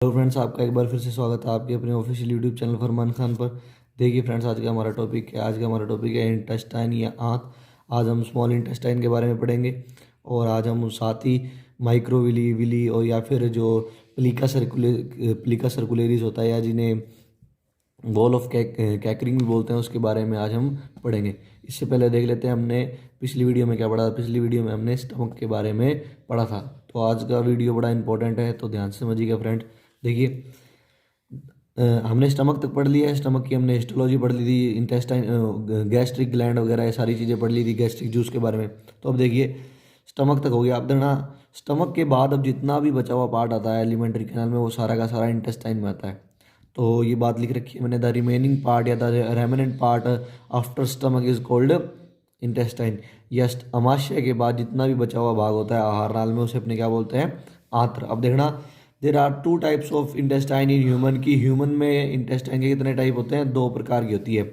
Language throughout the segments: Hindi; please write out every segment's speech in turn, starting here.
हेलो फ्रेंड्स, आपका एक बार फिर से स्वागत है आपके अपने ऑफिशियल यूट्यूब चैनल फरमान खान पर। देखिए फ्रेंड्स, आज का हमारा टॉपिक है इंटेस्टाइन या आंत। आज हम स्मॉल इंटेस्टाइन के बारे में पढ़ेंगे और आज हम साथ ही माइक्रोविली विली और या फिर जो प्लिका सर्कुलेरिस होता है या जिन्हें वॉल ऑफ कैकरिंग भी बोलते हैं उसके बारे में आज हम पढ़ेंगे। इससे पहले देख लेते हैं हमने पिछली वीडियो में क्या पढ़ा था। पिछली वीडियो में हमने स्टमक के बारे में पढ़ा था, तो आज का वीडियो बड़ा इंपॉर्टेंट है, तो ध्यान से समझिएगा फ्रेंड। देखिए, हमने स्टमक तक पढ़ लिया है। स्टमक की हमने हिस्टोलॉजी पढ़ ली थी, इंटेस्टाइन, गैस्ट्रिक ग्लैंड वगैरह ये सारी चीज़ें पढ़ ली थी, गैस्ट्रिक जूस के बारे में। तो अब देखिए, स्टमक तक हो गया। अब देखना, स्टमक के बाद अब जितना भी बचा हुआ पार्ट आता है एलिमेंट्री कैनाल में, वो सारा का सारा इंटेस्टाइन में आता है। तो ये बात लिख रखी है मैंने, द रिमेनिंग पार्ट या the remnant part after stomach is called intestine. या अमाशय के बाद जितना भी बचा हुआ भाग होता है आहार नाल में, उसे अपने क्या बोलते हैं? आंत्र। अब देखना, there are two types of intestine in human. की ह्यूमन में इंटेस्टाइन के कितने टाइप होते हैं? दो प्रकार की होती है।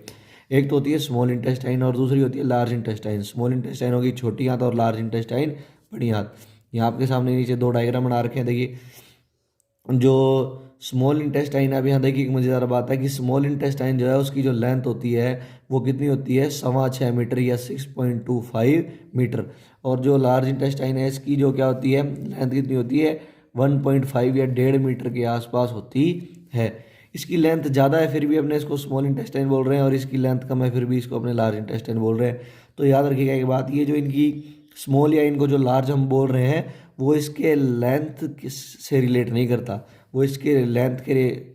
एक तो होती है स्मॉल इंटेस्टाइन और दूसरी होती है लार्ज इंटेस्टाइन। स्मॉल इंटेस्टाइन होगी छोटी आंत और लार्ज इंटेस्टाइन बड़ी आंत। यहाँ आपके सामने नीचे दो डायग्राम बना रखे हैं। देखिए, जो स्मॉल इंटेस्टाइन है, अब यहाँ देखिए एक मज़ेदार बात है कि स्मॉल इंटेस्टाइन जो है उसकी जो लेंथ होती है वो कितनी होती है? 6.25 मीटर या 6.25 मीटर। और जो लार्ज इंटेस्टाइन है इसकी जो क्या होती है लेंथ, कितनी होती है? 1.5 या 1.5 मीटर के आसपास होती है। इसकी लेंथ ज़्यादा है फिर भी अपने इसको स्मॉल इंटेस्टाइन बोल रहे हैं, और इसकी लेंथ कम है फिर भी इसको अपने लार्ज इंटेस्टाइन बोल रहे हैं। तो याद रखिएगा एक बात, ये जो इनकी स्मॉल या इनको जो लार्ज हम बोल रहे हैं वो इसके लेंथ से रिलेट नहीं करता, वो इसके लेंथ के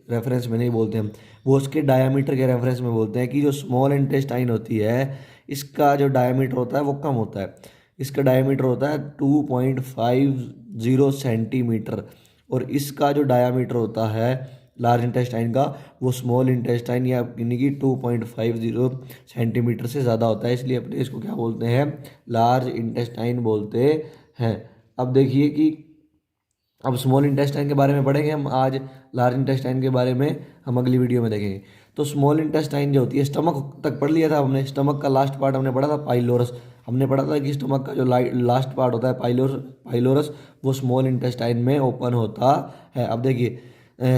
रेफरेंस में नहीं बोलते हम, वो उसके डायामीटर के रेफरेंस में बोलते हैं। कि जो स्मॉल इंटेस्टाइन होती है इसका जो डायामीटर होता है वो कम होता है। इसका डायामीटर होता है 2.50 सेंटीमीटर, और इसका जो डायामीटर होता है लार्ज इंटेस्टाइन का वो स्मॉल इंटेस्टाइन या यानी कि 2.50 सेंटीमीटर से ज़्यादा होता है। इसलिए अपने इसको क्या बोलते हैं? लार्ज इंटेस्टाइन बोलते हैं। अब देखिए कि अब स्मॉल इंटेस्टाइन के बारे में पढ़ेंगे हम आज, लार्ज इंटेस्टाइन के बारे में हम अगली वीडियो में देखेंगे। तो स्मॉल इंटेस्टाइन जो होती है, स्टमक तक पढ़ लिया था हमने। स्टमक का लास्ट पार्ट हमने पढ़ा था पाइलोरस। हमने पढ़ा था कि स्टमक का जो लास्ट पार्ट होता है पाइलोरस वो स्मॉल इंटेस्टाइन में ओपन होता है। अब देखिए,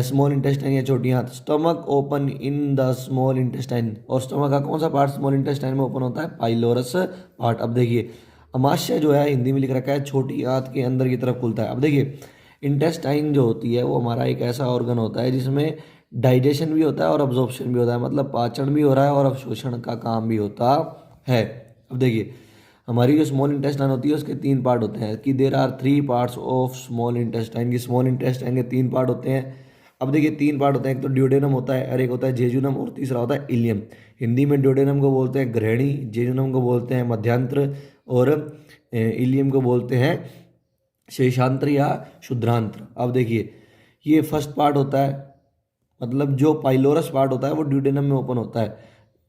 स्मॉल इंटेस्टाइन या छोटी आंत, stomach open in the small intestine. और स्टमक का कौन सा पार्ट स्मॉल इंटेस्टाइन में ओपन होता है? Pylorus part. अब देखिए, अमाशय जो है हिंदी में लिख रखा है छोटी आंत के अंदर की तरफ खुलता है। अब देखिए, इंटेस्टाइन जो होती है वो हमारा एक ऐसा ऑर्गन होता है जिसमें डाइजेशन भी होता है और अब्जॉर्प्शन भी होता है, मतलब पाचन भी हो रहा है और अवशोषण का काम भी होता है। अब देखिए, हमारी जो स्मॉल इंटेस्टाइन होती है उसके तीन पार्ट होते हैं। कि there are 3 parts of small intestine. की स्मॉल इंटेस्टाइन के तीन पार्ट होते हैं। अब देखिए, तीन पार्ट होते हैं, एक तो ड्यूडेनम होता है और एक होता है जेजुनम और तीसरा होता है इलियम। हिंदी में ड्यूडेनम को बोलते हैं ग्रहणी, जेजुनम को बोलते हैं मध्यांत्र और इलियम को बोलते हैं शेषांत्र या शुद्रांत्र। अब देखिए, ये फर्स्ट पार्ट होता है, मतलब जो पाइलोरस पार्ट होता है वो ड्यूडेनम में ओपन होता है।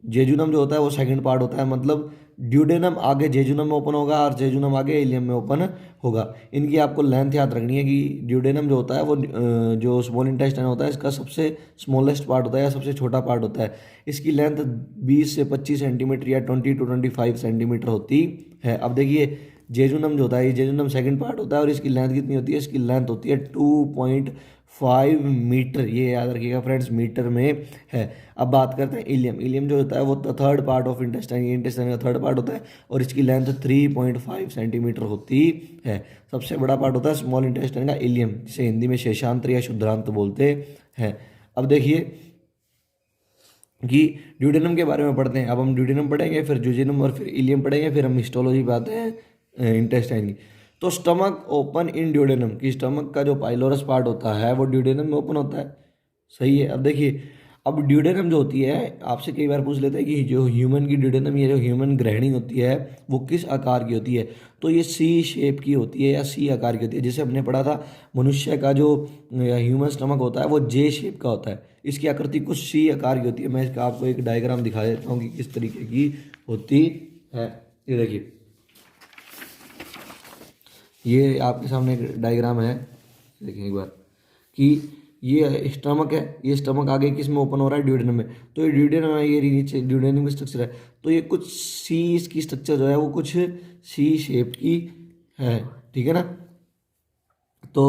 जेजुनम जो होता है वो सेकंड पार्ट होता है, मतलब ड्यूडेनम आगे जेजुनम में ओपन होगा और जेजुनम आगे इलियम में ओपन होगा। इनकी आपको लेंथ याद रखनी है कि ड्यूडेनम जो होता है वो जो स्मॉल इंटेस्टाइन होता है इसका सबसे स्मॉलेस्ट पार्ट होता है या सबसे छोटा पार्ट होता है। इसकी लेंथ 20 से 25 सेंटीमीटर या 20 to 25 सेंटीमीटर होती है। अब देखिए, जेजुनम जो होता है, ये जेजुनम सेकंड पार्ट होता है और इसकी लेंथ कितनी होती है? इसकी लेंथ होती है 2.5 मीटर। ये याद रखिएगा फ्रेंड्स, मीटर में है। अब बात करते हैं इलियम। इलियम जो होता है वो थर्ड पार्ट ऑफ इंटेस्टाइन, ये इंटेस्टाइन का थर्ड पार्ट होता है और इसकी लेंथ 3.5 सेंटीमीटर होती है। सबसे बड़ा पार्ट होता है स्मॉल इंटेस्टाइन का इलियम, जिसे हिंदी में शेषांत्र या शुद्रांत बोलते हैं। अब देखिए कि ड्यूडेनम के बारे में पढ़ते हैं। अब हम ड्यूडेनम पढ़ेंगे, फिर जुजिनम और फिर इलियम पढ़ेंगे, फिर हम हिस्टोलॉजी पे आते हैं इंटेस्टाइन की। तो स्टमक ओपन इन ड्यूडेनम, की स्टमक का जो पाइलोरस पार्ट होता है वो ड्यूडेनम में ओपन होता है। सही है। अब देखिए, अब ड्यूडेनम जो होती है, आपसे कई बार पूछ लेते हैं कि जो ह्यूमन की ड्यूडेनम या जो ह्यूमन ग्रहणी होती है वो किस आकार की होती है? तो ये सी शेप की होती है या सी आकार की होती है। जैसे हमने पढ़ा था मनुष्य का जो ह्यूमन स्टमक होता है वो जे शेप का होता है, इसकी आकृति कुछ सी आकार की होती है। मैं इसका आपको एक डायग्राम दिखा देता हूँ कि किस तरीके की होती है। ये देखिए, ये आपके सामने एक डायग्राम है, देखिए एक बार कि ये स्टमक है, ये स्टमक आगे किस में ओपन हो रहा है? ड्यूडेनम में। तो ये ड्यूडेनम है, ये नीचे ड्यूडेनम की स्ट्रक्चर है। तो ये कुछ सी, इसकी स्ट्रक्चर जो है वो कुछ सी शेप की है, ठीक है ना। तो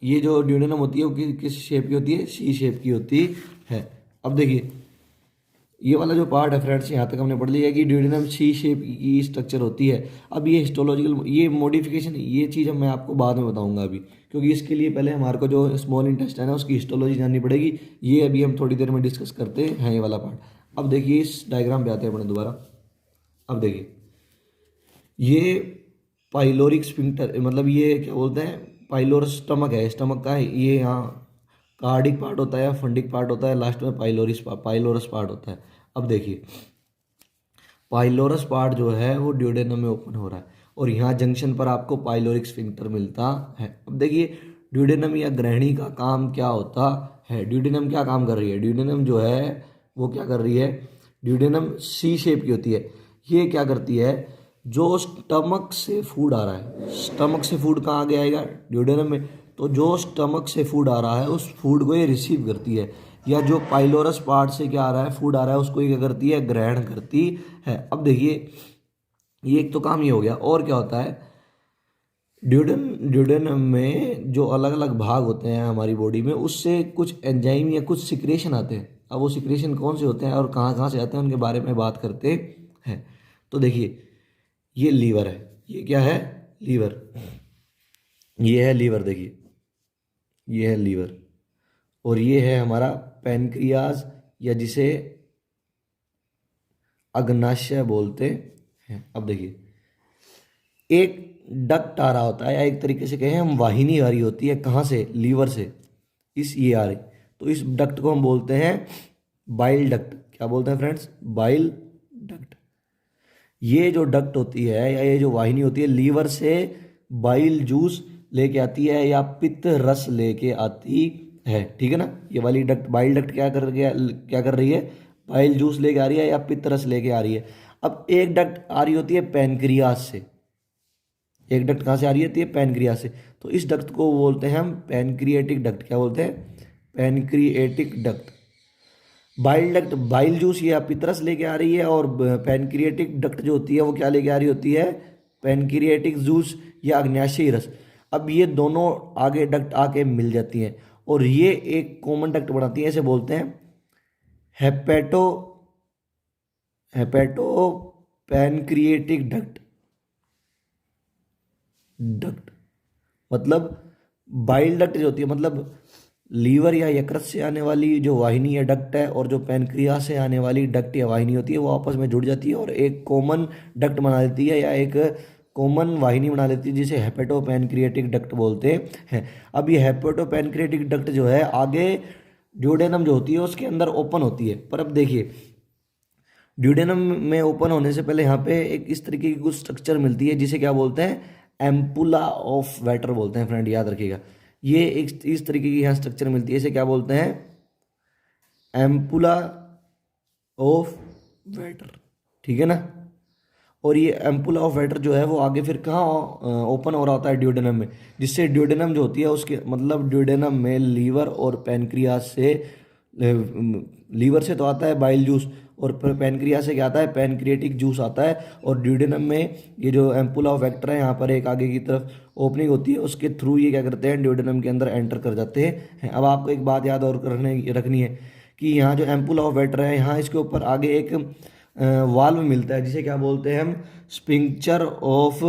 ये जो ड्यूडेनम होती है वो किस शेप की होती है, सी शेप की होती है। अब देखिए ये वाला जो पार्ट है फ्रेंड्स, यहाँ तक हमने पढ़ लिया कि ड्यूडेनम सी शेप की स्ट्रक्चर होती है। अब ये हिस्टोलॉजिकल, ये मॉडिफिकेशन, ये चीज़ मैं आपको बाद में बताऊंगा अभी, क्योंकि इसके लिए पहले हमारे को जो स्मॉल इंटेस्टाइन है उसकी हिस्टोलॉजी जाननी पड़ेगी। ये अभी हम थोड़ी देर में डिस्कस करते हैं ये वाला पार्ट। अब देखिए इस डायग्राम पे आते हैं अपने दोबारा। अब देखिए ये पाइलोरिक स्फिंक्टर, मतलब ये क्या बोलते हैं, पाइलोरस स्टमक है, स्टमक का है ये। यहाँ कार्डिक पार्ट होता है, फंडिक पार्ट होता है, लास्ट में पाइलोरस पार्ट होता है। अब देखिए पाइलोरस पार्ट जो है वो ड्यूडेनम में ओपन हो रहा है और यहाँ जंक्शन पर आपको पाइलोरिक स्फिंक्टर मिलता है। अब देखिए ड्यूडेनम या ग्रहणी का काम क्या होता है, ड्यूडेनम क्या काम कर रही है, ड्यूडेनम जो है वो क्या कर रही है, ड्यूडेनम सी शेप की होती है। ये क्या करती है, जो स्टमक से फूड आ रहा है, स्टमक से फूड कहाँ आगे आएगा, ड्यूडेनम में, तो जो स्टमक से फूड आ रहा है उस फूड को ये रिसीव करती है, या जो पाइलोरस पार्ट से क्या आ रहा है, फूड आ रहा है, उसको ये क्या करती है, ग्रहण करती है। अब देखिए ये एक तो काम ये हो गया, और क्या होता है, ड्यूडेनम में जो अलग अलग भाग होते हैं हमारी बॉडी में, उससे कुछ एंजाइम या कुछ सिक्रेशन आते हैं। अब वो सिक्रेशन कौन से होते हैं और कहाँ कहाँ से आते हैं उनके बारे में बात करते हैं। तो देखिए ये लीवर है, ये क्या है, लीवर, ये है लीवर, देखिए ये है लीवर, और ये है हमारा पैनक्रियाज, या जिसे अग्नाशय बोलते हैं। अब देखिए एक डक्ट आ रहा होता है, या एक तरीके से कहें हम वाहिनी आ रही होती है, कहाँ से, लीवर से, इस ये आ रही, तो इस डक्ट को हम बोलते हैं बाइल डक्ट। क्या बोलते हैं फ्रेंड्स, बाइल डक्ट। ये जो डक्ट होती है या ये जो वाहिनी होती है, लीवर से बाइल जूस लेके आती है या पित्त रस लेके आती है, ठीक है ना। ये वाली डक्ट, बाइल डक्ट क्या कर रही है, बाइल जूस लेके आ रही है या पित्त रस लेके आ रही है। अब एक डक्ट आ रही होती है पैनक्रियास से, एक डक्ट कहाँ से आ रही होती है, पैनक्रियास से, तो इस डक्ट को बोलते हैं हम पैनक्रिएटिक डक्ट। क्या बोलते हैं, pancreatic duct. Bile duct bile juice या पितरस लेके आ रही है, और पैनक्रिएटिक डक्ट जो होती है वो क्या लेके आ रही होती है, पैनक्रिएटिक जूस या अग्न्याशयी रस। अब ये दोनों आगे डक्ट आके मिल जाती हैं और ये एक कॉमन डक्ट बनाती है, इसे बोलते हैं हेपेटो पैनक्रिएटिक डक्ट। मतलब बाइल डक्ट जो होती है, मतलब लीवर या यकृत से आने वाली जो वाहिनी या डक्ट है, और जो पैनक्रिया से आने वाली डक्ट या वाहिनी होती है, वो आपस में जुड़ जाती है और एक कॉमन डक्ट बना देती है, या एक कॉमन वाहिनी बना लेती है, जिसे हेपेटो पैनक्रिएटिक डक्ट बोलते हैं। अब ये हेपेटो पैनक्रिएटिक डक्ट जो है आगे ड्यूडेनम जो होती है उसके अंदर ओपन होती है। पर अब देखिए ड्यूडेनम में ओपन होने से पहले यहाँ पे एक इस तरीके की कुछ स्ट्रक्चर मिलती है, जिसे क्या बोलते हैं, एम्पुला ऑफ वेटर बोलते हैं। फ्रेंड याद रखिएगा, ये एक इस तरीके की यहाँ स्ट्रक्चर मिलती है, इसे क्या बोलते हैं, एम्पुला ऑफ वेटर, ठीक है ना। और ये एम्पुला ऑफ वेटर जो है वो आगे फिर कहाँ ओपन हो रहा होता है, ड्यूडेनम में, जिससे ड्यूडेनम जो होती है उसके, मतलब ड्यूडेनम में लीवर और पैनक्रियास से, लीवर से तो आता है बाइल जूस, और पैनक्रियास से क्या आता है, पैनक्रिएटिक जूस आता है, और ड्यूडेनम में ये जो एम्पुला ऑफ वेक्टर है, यहाँ पर एक आगे की तरफ ओपनिंग होती है, उसके थ्रू ये क्या करते हैं, ड्यूडेनम के अंदर एंटर कर जाते हैं। अब आपको एक बात याद और रखनी है कि यहाँ जो एम्पुला ऑफ वेक्टर है, यहाँ इसके ऊपर आगे एक वाल्व मिलता है, जिसे क्या बोलते हैं हम, स्फिंक्चर ऑफ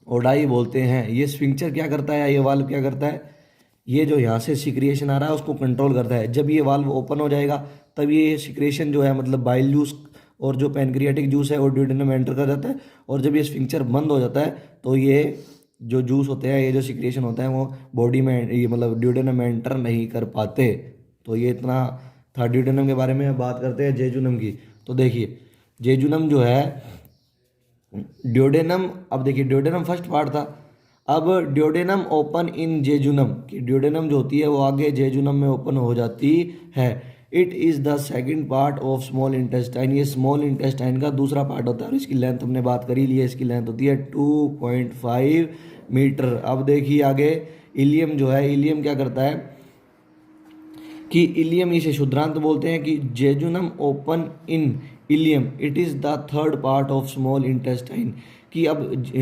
ओडाई बोलते हैं। ये स्फिंक्चर क्या करता है, ये वाल्व क्या करता है, ये जो यहाँ से सिक्रिएशन आ रहा है उसको कंट्रोल करता है। जब ये वाल्व ओपन हो जाएगा तब ये सिक्रेशन जो है, मतलब बाइल जूस और जो पैनक्रियाटिक जूस है वो ड्यूडेनम में एंटर कर जाता है, और जब ये स्फिंक्चर बंद हो जाता है तो ये जो जूस होते हैं, ये जो सिक्रेशन होता है, वो बॉडी में, ये मतलब ड्यूडेनम में एंटर नहीं कर पाते। तो ये इतना था ड्यूडेनम के बारे में। अब बात करते हैं जेजुनम की। तो देखिए जेजुनम जो है, ड्यूडेनम, अब देखिए ड्यूडेनम फर्स्ट पार्ट था, अब ड्यूडेनम ओपन इन जेजुनम, कि ड्यूडेनम जो होती है वो आगे जेजुनम में ओपन हो जाती है। It is the second part of small intestine, ये स्मॉल इंटेस्टाइन का दूसरा पार्ट होता है, और इसकी लेंथ हमने बात करी ली है, इसकी लेंथ होती है 2.5 मीटर। अब देखिए आगे इलियम जो है, इलियम क्या करता है कि इलियम, इसे शुद्रांत बोलते हैं, कि jejunum open in ileum, it is the third part of small intestine, कि कि अब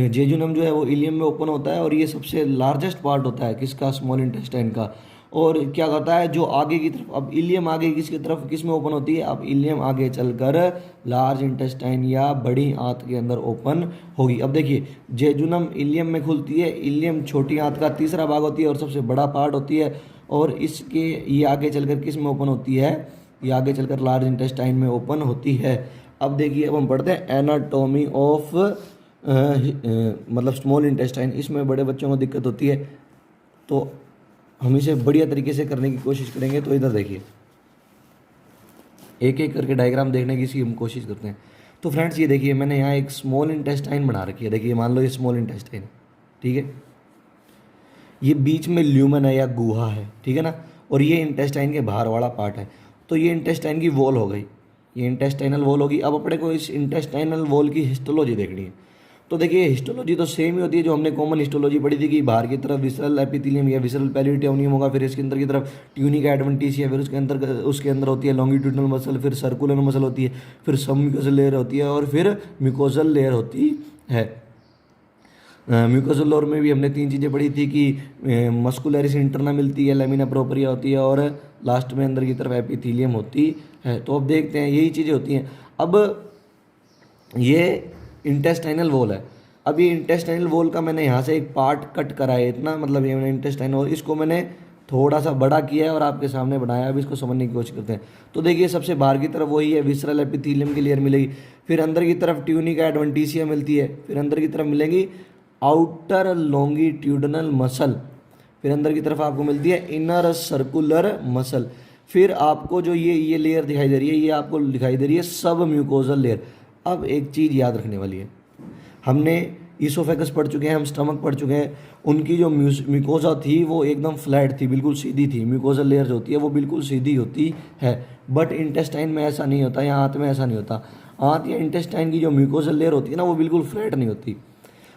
जेजुनम जो है वो इलियम में ओपन होता है और ये सबसे लार्जेस्ट पार्ट होता है किसका, स्मॉल इंटेस्टाइन का। और क्या करता है जो आगे की तरफ, अब इलियम आगे किसकी तरफ किस में ओपन होती है, अब इलियम आगे चलकर लार्ज इंटेस्टाइन या बड़ी आंत के अंदर ओपन होगी। अब देखिए जेजुनम इलियम में खुलती है, इलियम छोटी आंत का तीसरा भाग होती है और सबसे बड़ा पार्ट होती है, और इसके ये आगे चलकर किस में ओपन होती है, ये आगे चलकर लार्ज इंटेस्टाइन में ओपन होती है। अब देखिए अब हम पढ़ते हैं एनाटॉमी ऑफ मतलब स्मॉल इंटेस्टाइन। इसमें बड़े बच्चों को दिक्कत होती है तो हम इसे बढ़िया तरीके से करने की कोशिश करेंगे। तो इधर देखिए एक एक करके डायग्राम देखने की इसकी हम कोशिश करते हैं। तो फ्रेंड्स ये देखिए मैंने यहाँ एक स्मॉल इंटेस्टाइन बना रखी है। देखिए मान लो ये स्मॉल इंटेस्टाइन, ठीक है, ये बीच में ल्यूमन है या गुहा है, ठीक है ना, और ये इंटेस्टाइन के बाहर वाला पार्ट है। तो ये इंटेस्टाइन की वॉल हो गई, ये इंटेस्टाइनल वॉल होगी। अब अपने को इस इंटेस्टाइनल वॉल की हिस्टोलॉजी देखनी है। तो देखिए हिस्टोलॉजी तो सेम ही होती है जो हमने कॉमन हिस्टोलॉजी पढ़ी थी कि बाहर की तरफ विसरल एपिथेलियम या विसरल पेरिटोनियम होगा, फिर इसके अंदर की तरफ ट्यूनिक एडवेंटिशिया, फिर उसके अंदर होती है लॉन्गिट्यूडनल मसल, फिर सर्कुलर मसल होती है, फिर सब म्यूकोसल लेयर होती है और फिर म्यूकोसल लेयर होती है। म्यूकोसल लेयर में भी हमने तीन चीज़ें पढ़ी थी कि मस्कुलरिस इंटरना मिलती है, लेमिना प्रोपरिया होती है और लास्ट में अंदर की तरफ एपिथेलियम होती है। तो अब देखते हैं यही चीज़ें होती हैं। अब ये इंटेस्टाइनल वॉल है। अब ये इंटेस्टाइनल वॉल का मैंने यहाँ से एक पार्ट कट करा है इतना, मतलब ये मैंने इंटेस्टाइन वॉल इसको मैंने थोड़ा सा बड़ा किया है और आपके सामने बनाया। अब इसको समझने की कोशिश करते हैं। तो देखिए सबसे बाहर की तरफ वही है विसरल एपिथेलियम की लेयर मिलेगी, फिर अंदर की तरफ ट्यूनिक एडवेंटिशिया मिलती है, फिर अंदर की तरफ मिलेगी आउटर लॉन्गिट्यूडनल मसल, फिर अंदर की तरफ आपको मिलती है इनर सर्कुलर मसल, फिर आपको जो ये लेयर दिखाई दे रही है ये आपको दिखाई दे रही है सब म्यूकोजल लेयर। अब एक चीज़ याद रखने वाली है, हमने ईसोफेगस पढ़ चुके हैं, हम स्टमक पढ़ चुके हैं, उनकी जो म्यूकोजा थी वो एकदम फ्लैट थी, बिल्कुल सीधी थी। म्यूकोजल लेयर जो होती है वो बिल्कुल सीधी होती है, बट इंटेस्टाइन में ऐसा नहीं होता, या आंत में ऐसा नहीं होता। आंत या इंटेस्टाइन की जो म्यूकोजल लेयर होती है ना वो बिल्कुल फ्लैट नहीं होती।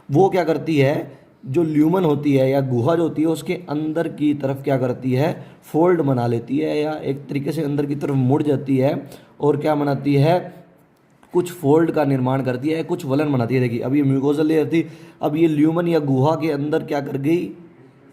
वो क्या करती है, जो ल्यूमन होती है या गुहा जो होती है उसके अंदर की तरफ क्या करती है, फोल्ड बना लेती है या एक तरीके से अंदर की तरफ मुड़ जाती है और क्या बनाती है, कुछ फोल्ड का निर्माण करती है, कुछ वलन बनाती है। देखिए अब ये म्यूकोजल लेयर थी, अब ये ल्यूमन या गुहा के अंदर क्या कर गई,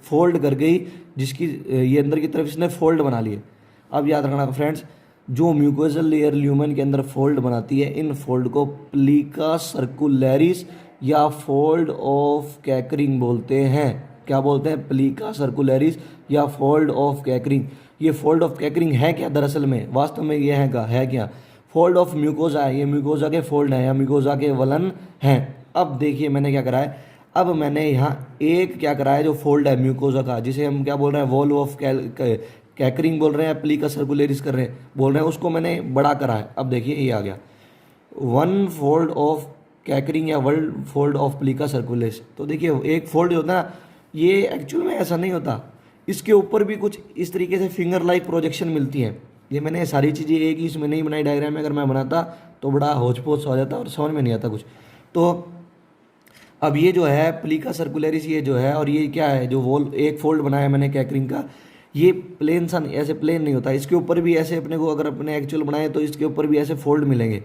फोल्ड कर गई, जिसकी ये अंदर की तरफ इसने फोल्ड बना लिए। अब याद रखना फ्रेंड्स, जो म्यूकोजल लेयर ल्यूमन के अंदर फोल्ड बनाती है, इन फोल्ड को प्लीका सर्कुलरिस या फोल्ड ऑफ कैकरिंग बोलते हैं। क्या बोलते हैं, प्लीका सर्कुलरिस या फोल्ड ऑफ कैकरिंग। ये फोल्ड ऑफ कैकरिंग है क्या, दरअसल में वास्तव में ये है क्या, फोल्ड ऑफ म्यूकोजा है। ये म्यूकोजा के फोल्ड हैं या म्यूकोजा के वलन हैं। अब देखिए मैंने क्या करा है, अब मैंने यहाँ एक क्या करा है जो फोल्ड है म्यूकोजा का, जिसे हम क्या बोल रहे हैं, वॉल ऑफ कैकरिंग बोल रहे हैं, प्लीका सर्कुलरिस कर रहे हैं बोल रहे हैं, उसको मैंने बड़ा करा है। अब देखिए ये आ गया वन फोल्ड ऑफ कैकरिंग या वर्ल्ड फोल्ड ऑफ प्लीका सर्कुलरिस। तो देखिए एक फोल्ड जो होता है ना, ये एक्चुअल में ऐसा नहीं होता, इसके ऊपर भी कुछ इस तरीके से फिंगर लाइक प्रोजेक्शन मिलती है। ये मैंने सारी चीज़ें एक ही इसमें नहीं बनाई डायग्राम में, अगर मैं बनाता तो बड़ा होच पोच हो जाता और समझ में नहीं आता कुछ। तो अब ये जो है प्लीका सर्कुलरिस ये जो है, और ये क्या है जो वॉल एक फोल्ड बनाया मैंने कैकरिंग का, ये प्लेन सा ऐसे प्लेन नहीं होता, इसके ऊपर भी ऐसे अपने को अगर अपने एक्चुअल बनाए तो इसके ऊपर भी ऐसे फोल्ड मिलेंगे।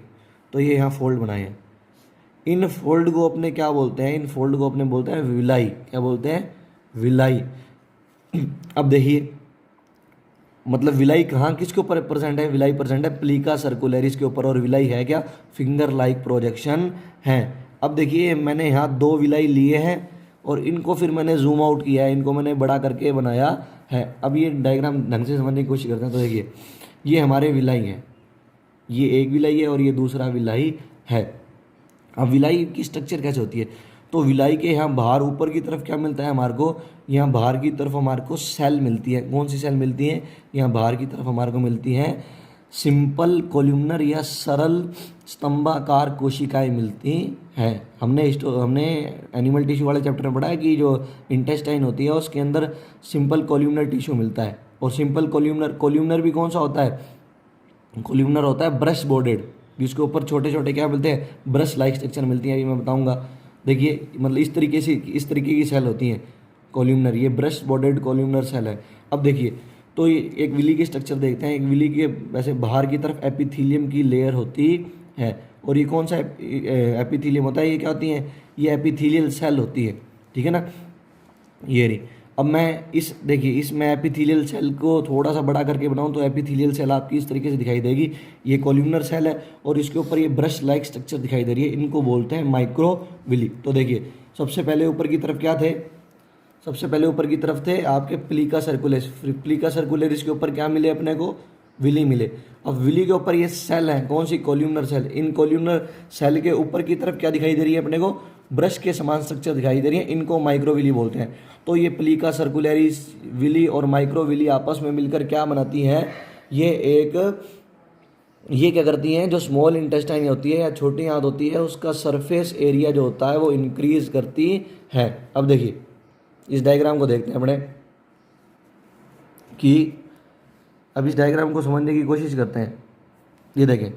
तो ये यहाँ फोल्ड बनाए हैं, इन फोल्ड को अपने क्या बोलते हैं, इन फोल्ड को अपने बोलते हैं विलाई। क्या बोलते हैं, विलाई। अब देखिए मतलब विलाई कहाँ किसके ऊपर प्रेजेंट है, विलाई प्रेजेंट है प्लीका सर्कुलरिस के ऊपर, और विलाई है क्या, फिंगर लाइक प्रोजेक्शन है। अब देखिए मैंने यहाँ दो विलाई लिए हैं और इनको फिर मैंने जूम आउट किया है, इनको मैंने बड़ा करके बनाया है। अब ये डायग्राम ढंग से समझने की कोशिश करते हैं। तो देखिए ये हमारे विलाई हैं, ये एक विलाई है और ये दूसरा विलाई है। अब विलाई की स्ट्रक्चर कैसे होती है, तो विलाई के यहाँ बाहर ऊपर की तरफ क्या मिलता है हमारे को, यहाँ बाहर की तरफ हमारे को सेल मिलती है। कौन सी सेल मिलती है, यहाँ बाहर की तरफ हमारे को मिलती है सिंपल कोल्यूमनर या सरल स्तंभाकार कोशिकाएं मिलती हैं। हमने एनिमल टिश्यू वाले चैप्टर में पढ़ा है कि जो इंटेस्टाइन होती है उसके अंदर सिंपल कोल्यूमनर टिश्यू मिलता है। और सिंपल कोल्यूमनर भी कौन सा होता है, कोल्यूमनर होता है ब्रश बोर्डेड, जिसके ऊपर छोटे छोटे क्या मिलते हैं, ब्रश लाइक स्ट्रक्चर मिलती है। अभी मैं बताऊंगा। देखिए मतलब इस तरीके की सेल होती हैं कोल्यूमनर, ये ब्रश बॉर्डेड कोल्यूमनर सेल है। अब देखिए तो ये एक विली की स्ट्रक्चर देखते हैं। एक विली के वैसे बाहर की तरफ एपिथेलियम की लेयर होती है, और ये कौन सा एपिथेलियम होता है, ये क्या होती है, ये एपिथेलियल सेल होती है, ठीक है ना, ये रही। अब मैं देखिए इसमें एपिथेलियल सेल को थोड़ा सा बड़ा करके बनाऊं तो एपिथेलियल सेल आपकी इस तरीके से दिखाई देगी। ये कॉलम्नर सेल है और इसके ऊपर ये ब्रश लाइक स्ट्रक्चर दिखाई दे रही है, इनको बोलते हैं माइक्रोविली। तो देखिए सबसे पहले ऊपर की तरफ क्या थे, सबसे पहले ऊपर की तरफ थे आपके प्लीका सर्कुलेस। प्लीका सर्कुलरिस के ऊपर क्या मिले अपने को, विली मिले। अब विली के ऊपर ये सेल है, कौन सी, कॉलम्नर सेल। इन कॉलम्नर सेल के ऊपर की तरफ क्या दिखाई दे रही है अपने को, ब्रश के समान स्ट्रक्चर दिखाई दे रही है, इनको माइक्रोविली बोलते हैं। तो ये प्लीका सर्कुलरिस, विली और माइक्रोविली आपस में मिलकर क्या बनाती हैं, ये क्या करती हैं, जो स्मॉल इंटेस्टाइन होती है या छोटी आंत होती है उसका सरफेस एरिया जो होता है वो इंक्रीज करती है। अब देखिए इस डायग्राम को देखते हैं अपने कि अब इस डायग्राम को समझने की कोशिश करते हैं। ये देखें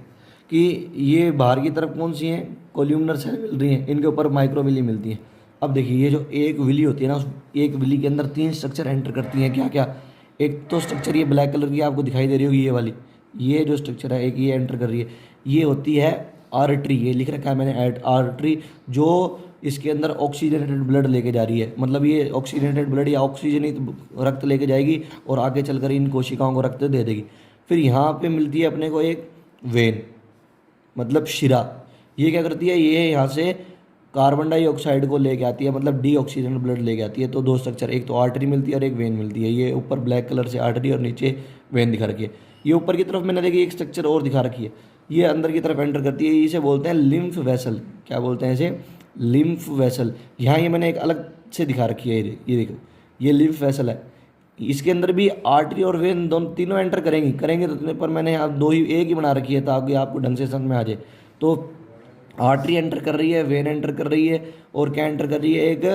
कि ये बाहर की तरफ कौन सी हैं, कॉलम्नर सेल मिल रही हैं, इनके ऊपर माइक्रोविली मिलती है। अब देखिए ये जो एक विली होती है ना, उस एक विली के अंदर 3 स्ट्रक्चर एंटर करती हैं, क्या क्या। एक तो स्ट्रक्चर ये ब्लैक कलर की आपको दिखाई दे रही होगी, ये वाली, ये जो स्ट्रक्चर है एक ये एंटर कर रही है, ये होती है आर्टरी। ये लिख रखा है मैंने आर्टरी, जो इसके अंदर ऑक्सीजनेटेड ब्लड लेके जा रही है। मतलब ये ऑक्सीजनेटेड ब्लड या ऑक्सीजनित रक्त लेके जाएगी और आगे चलकर इन कोशिकाओं को रक्त दे देगी। फिर यहाँ पे मिलती है अपने को एक वेन, मतलब शिरा। ये क्या करती है, ये यहाँ से कार्बन डाइऑक्साइड को लेके आती है, मतलब डीऑक्सीजन ब्लड लेके आती है। तो 2 स्ट्रक्चर, एक तो आर्टरी मिलती है और एक वेन मिलती है। ये ऊपर ब्लैक कलर से आर्टरी और नीचे वेन दिखा रखी है। ये ऊपर की तरफ मैंने देखी एक स्ट्रक्चर और दिखा रखी है, ये अंदर की तरफ एंटर करती है, इसे बोलते हैं लिम्फ वेसल। क्या बोलते हैं इसे, लिम्फ वेसल। यहाँ ये मैंने एक अलग से दिखा रखी है, ये देखो ये लिम्फ वेसल है। इसके अंदर भी आर्टरी और वेन दोनों तीनों एंटर करेंगे तो, पर मैंने आप एक ही बना रखी है ताकि आपको ढंग से समझ में आ जाए। तो आर्टरी एंटर कर रही है, वेन एंटर कर रही है और क्या एंटर कर रही है, एक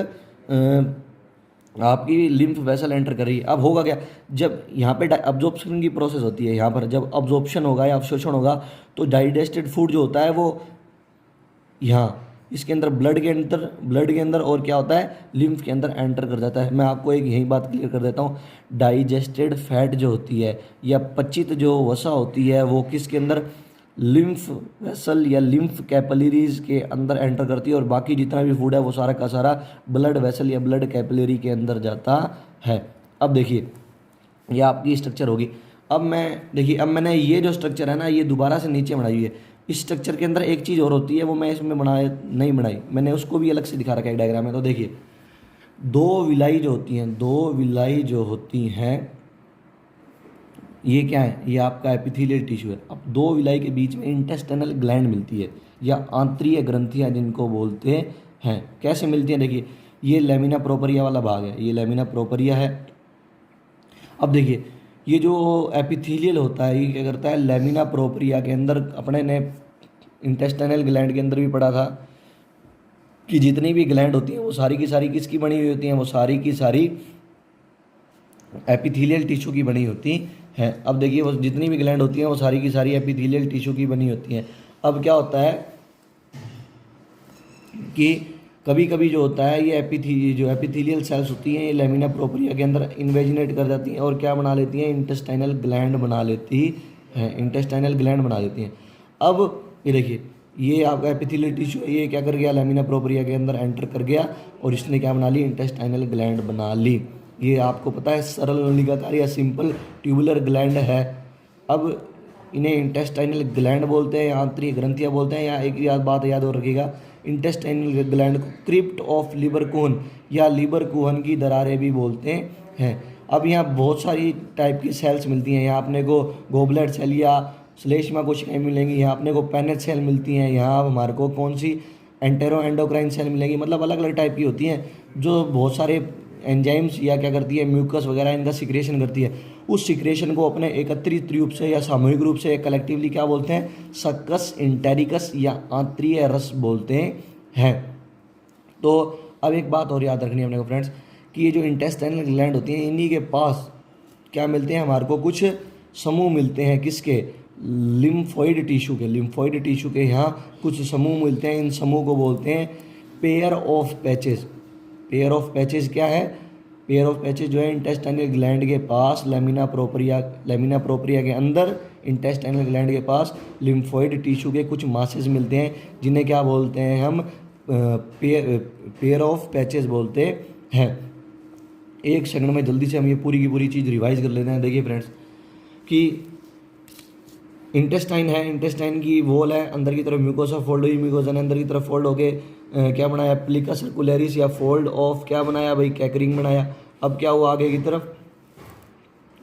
आपकी लिम्फ वेसल एंटर कर रही है। अब होगा क्या, जब यहाँ पे अब्जॉर्प्शन की प्रोसेस होती है, यहाँ पर जब अब्जॉर्प्शन होगा या अवशोषण होगा तो डाइजेस्टेड फूड जो होता है वो यहाँ इसके अंदर ब्लड के अंदर और क्या होता है, लिम्फ के अंदर एंटर कर जाता है। मैं आपको एक यही बात क्लियर कर देता हूँ, डाइजेस्टेड फैट जो होती है या पचित जो वसा होती है वो किसके अंदर, लिम्फ वेसल या लिम्फ कैपिलरीज के अंदर एंटर करती है, और बाकी जितना भी फूड है वो सारा का सारा ब्लड वेसल या ब्लड कैपिलरी के अंदर जाता है। अब देखिए ये आपकी स्ट्रक्चर होगी। अब मैंने ये जो स्ट्रक्चर है ना, ये दोबारा से नीचे बनाई हुई है। इस स्ट्रक्चर के अंदर एक चीज़ और होती है, वो मैं इसमें नहीं बनाई, मैंने उसको भी अलग से दिखा रखा है डायग्राम में। तो देखिए 2 विलाई जो होती हैं ये क्या है, ये आपका एपिथेलियल टिश्यू है। अब 2 विलाई के बीच में इंटेस्टाइनल ग्लैंड मिलती है या आंतरीय ग्रंथियां जिनको बोलते हैं। कैसे मिलती हैं, देखिए ये लेमिना प्रोपरिया वाला भाग है, ये लेमिना प्रोपरिया है। अब देखिए ये जो एपिथेलियल होता है ये क्या करता है, लेमिना प्रोपरिया के अंदर, अपने ने इंटेस्टाइनल ग्लैंड के अंदर भी पढ़ा था कि जितनी भी ग्लैंड होती हैं वो सारी की सारी किसकी बनी हुई होती हैं, वो सारी की सारी एपिथेलियल टिश्यू की बनी होती हैं। अब देखिए वो जितनी भी ग्लैंड होती हैं वो सारी की सारी एपिथेलियल टिश्यू की बनी होती हैं। अब क्या होता है कि कभी कभी जो होता है ये जो एपिथेलियल सेल्स होती हैं ये लेमिना प्रोपरिया के अंदर इन्वेजिनेट कर जाती हैं और क्या बना लेती हैं, इंटेस्टाइनल ग्लैंड बना लेती हैं। अब ये देखिए ये आपका एपिथेलियल टिश्यू ये क्या कर गया, लेमिना प्रोपरिया के अंदर एंटर कर गया और इसने क्या बना ली, इंटेस्टाइनल ग्लैंड बना ली। ये आपको पता है सरल नलिकाकार या सिंपल ट्यूबुलर ग्लैंड है। अब इन्हें इंटेस्टाइनल ग्लैंड बोलते हैं, आंतरिक ग्रंथियाँ बोलते हैं, या एक बात याद और रखिएगा, इंटेस्टाइनल ग्लैंड को क्रिप्ट ऑफ लिवर कोहन या लिवर कोहन की दरारें भी बोलते हैं। अब यहाँ बहुत सारी टाइप की सेल्स मिलती हैं, यहाँ अपने को गोबलेट सेल या श्लेष्मा कोशिकाएं मिलेंगी, यहाँ अपने को पेनेट सेल मिलती हैं, यहाँ हमारे को कौन सी एंटेरो एंडोक्राइन सेल मिलेंगी। मतलब अलग अलग टाइप की होती हैं जो बहुत सारे एंजाइम्स या क्या करती है, म्यूकस वगैरह इनका सिक्रेशन करती है। उस सिक्रेशन को अपने एकत्रित रूप से या सामूहिक रूप से कलेक्टिवली क्या बोलते हैं, सक्कस इंटेरिकस या आंतरीय रस बोलते हैं। तो अब एक बात और याद रखनी है अपने को फ्रेंड्स कि ये जो इंटेस्टाइनल ग्लैंड होती हैं इन्हीं के पास क्या मिलते हैं, हमारे को कुछ समूह मिलते हैं, किसके, लिम्फोइड टिश्यू के यहाँ कुछ समूह मिलते हैं। इन समूह को बोलते हैं pair of patches. Pair of patches क्या है, पेयर ऑफ पैचेस जो है इंटेस्टाइनल ग्लैंड के पास लेमिना प्रोपरिया के अंदर इंटेस्टाइनल ग्लैंड के पास लिम्फोइड टिश्यू के कुछ मासेस मिलते हैं जिन्हें क्या बोलते हैं हम, पेयर ऑफ पैचेस बोलते हैं। एक सेकंड में जल्दी से हम ये पूरी की पूरी चीज़ रिवाइज कर लेते हैं। देखिए फ्रेंड्स कि इंटेस्टाइन है, इंटेस्टाइन की वॉल है, अंदर की तरफ म्यूकोसा फोल्ड हुई, म्यूकोसा ने अंदर की तरफ फोल्ड होके क्या बनाया, प्लिका सर्कुलरिस या फोल्ड ऑफ क्या बनाया भाई, कैकरिंग बनाया। अब क्या हुआ आगे की तरफ,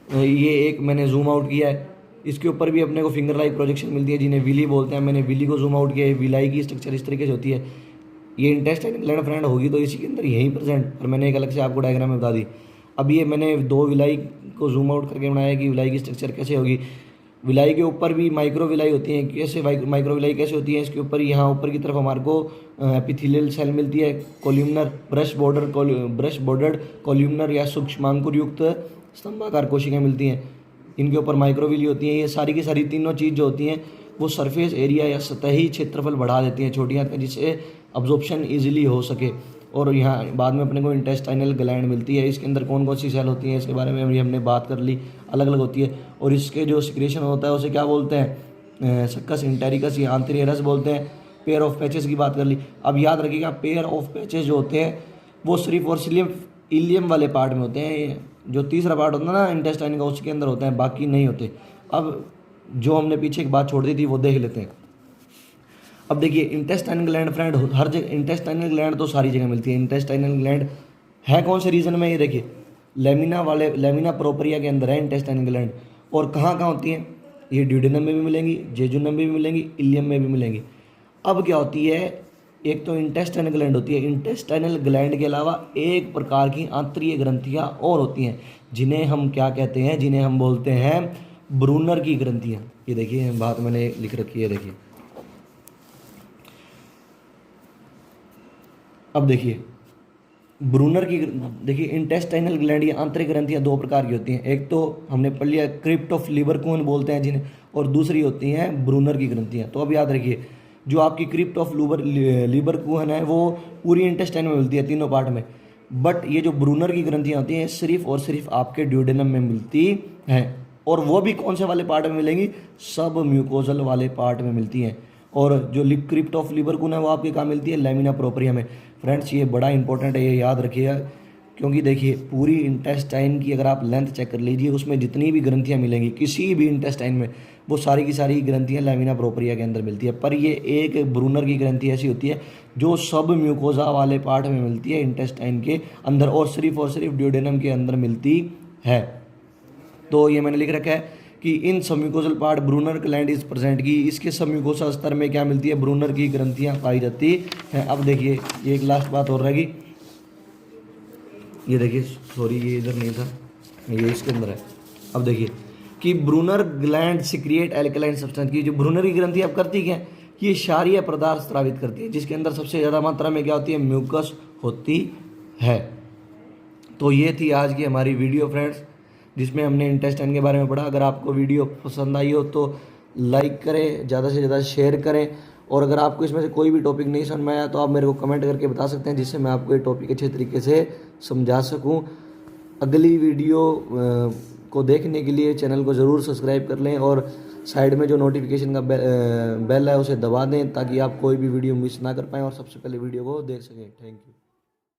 ये एक मैंने जूम आउट किया है, इसके ऊपर भी अपने को फिंगर लाइक प्रोजेक्शन मिलती है जिन्हें विली बोलते हैं। मैंने विली को जूम आउट किया है, विलाई की स्ट्रक्चर इस तरीके से होती है। ये इंटेस्टाइन ग्लैंड फ्रेंड होगी तो इसी के अंदर यहीं प्रेजेंट, और मैंने एक अलग से आपको डायग्राम में बता दी। अब ये मैंने 2 विलाई को जूम आउट करके बनाया कि विलाई की स्ट्रक्चर कैसे होगी। विलाई के ऊपर भी माइक्रो विलाई होती हैं, कैसे माइक्रो विलाई कैसे होती है, इसके ऊपर यहाँ ऊपर की तरफ हमारे को एपिथेलियल सेल मिलती है, कोल्यूमनर ब्रश बॉर्डर्ड कोल्यूमनर या सूक्ष्मांकुर युक्त स्तंभाकार कोशिकाएं मिलती हैं, इनके ऊपर माइक्रोविली होती हैं। ये सारी की सारी तीनों चीज़ जो होती हैं वो सरफेस एरिया या सतही क्षेत्रफल बढ़ा देती हैं छोटी आंत का, जिससे अब्जॉर्प्शन इजीली हो सके। और यहाँ बाद में अपने को इंटेस्टाइनल ग्लैंड मिलती है, इसके अंदर कौन कौन सी सेल होती हैं इसके बारे में अभी हमने बात कर ली, अलग अलग होती है। और इसके जो सिक्रेशन होता है उसे क्या बोलते हैं, सक्कस इंटेरिकस या आंतरिक रस बोलते हैं। पेयर ऑफ पैचेस की बात कर ली। अब याद रखिएगा पेयर ऑफ पैचेस जो होते हैं वो सिर्फ और सिर्फ इलियम वाले पार्ट में होते हैं, जो तीसरा पार्ट होता है ना इंटेस्टाइन का उसके अंदर होते हैं, बाकी नहीं होते। अब जो हमने पीछे एक बात छोड़ दी थी वो देख लेते हैं। अब देखिए इंटेस्टाइनल ग्लैंड फ्रेंड हर जगह, इंटेस्टाइनल ग्लैंड तो सारी जगह मिलती है। इंटेस्टाइनल ग्लैंड है कौन से रीजन में, ये देखिए लेमिना प्रोपरिया के अंदर है इंटेस्टाइनल ग्लैंड। और कहाँ कहाँ होती हैं, ये ड्यूडेनम में भी मिलेंगी, जेजुनम में भी मिलेंगी, इलियम में भी मिलेंगी। अब क्या होती है, एक तो इंटेस्टाइनल ग्लैंड होती है, इंटेस्टाइनल ग्लैंड के अलावा एक प्रकार की आंतरिक ग्रंथियाँ और होती हैं जिन्हें हम क्या कहते हैं, जिन्हें हम बोलते हैं ब्रूनर की ग्रंथियाँ। ये देखिए बात मैंने लिख रखी है, देखिए अब देखिए ब्रूनर की, देखिए इंटेस्टाइनल ग्लैंड या आंतरिक ग्रंथियाँ 2 प्रकार की होती हैं। एक तो हमने पढ़ लिया क्रिप्ट ऑफ लिबरकूहन बोलते हैं जिन्हें, और दूसरी होती हैं ब्रूनर की ग्रंथियाँ। तो अब याद रखिए जो आपकी क्रिप्ट ऑफ लिबरकूहन है वो पूरी इंटेस्टाइन में मिलती है तीनों पार्ट में, बट ये जो ब्रूनर की ग्रंथियाँ होती हैं सिर्फ और सिर्फ आपके ड्यूडेनम में मिलती हैं। और वो भी कौन से वाले पार्ट में मिलेंगी, सब म्यूकोजल वाले पार्ट में मिलती हैं। और जो क्रिप्ट ऑफ लिबरकूहन है वो आपके कहाँ मिलती है, लेमिना प्रोपरिया में। फ्रेंड्स ये बड़ा इंपॉर्टेंट है, ये याद रखिएगा, क्योंकि देखिए पूरी इंटेस्टाइन की अगर आप लेंथ चेक कर लीजिए उसमें जितनी भी ग्रंथियाँ मिलेंगी किसी भी इंटेस्टाइन में वो सारी की सारी ग्रंथियाँ लेमिना प्रोपरिया के अंदर मिलती है। पर ये एक ब्रूनर की ग्रंथि ऐसी होती है जो सब म्यूकोजा वाले पार्ट में मिलती है इंटेस्टाइन के अंदर, और सिर्फ ड्यूडेनम के अंदर मिलती है। तो ये मैंने लिख रखा है कि इन submucosal part Brunner gland is present की, इसके सबम्यूकोसा स्तर में क्या मिलती है, ब्रूनर की ग्रंथियां पाई जाती हैं। अब देखिए ये एक लास्ट बात और रहेगी, ये देखिए सॉरी ये इधर नहीं था, ये इसके अंदर है। अब देखिए कि Brunner gland secrete alkaline substance की, जो ब्रूनर की ग्रंथि अब करती क्या है, ये क्षारीय पदार्थ स्रावित करती है जिसके अंदर सबसे ज़्यादा मात्रा में क्या होती है, म्यूकस होती है। तो ये थी आज की हमारी वीडियो फ्रेंड्स, जिसमें हमने इंटेस्टाइन के बारे में पढ़ा। अगर आपको वीडियो पसंद आई हो तो लाइक करें, ज़्यादा से ज़्यादा शेयर करें, और अगर आपको इसमें से कोई भी टॉपिक नहीं समझ में आया तो आप मेरे को कमेंट करके बता सकते हैं, जिससे मैं आपको ये टॉपिक अच्छे तरीके से समझा सकूं। अगली वीडियो को देखने के लिए चैनल को ज़रूर सब्सक्राइब कर लें और साइड में जो नोटिफिकेशन का बेल है उसे दबा दें ताकि आप कोई भी वीडियो मिस ना कर पाएँ और सबसे पहले वीडियो को देख सकें। Thank you.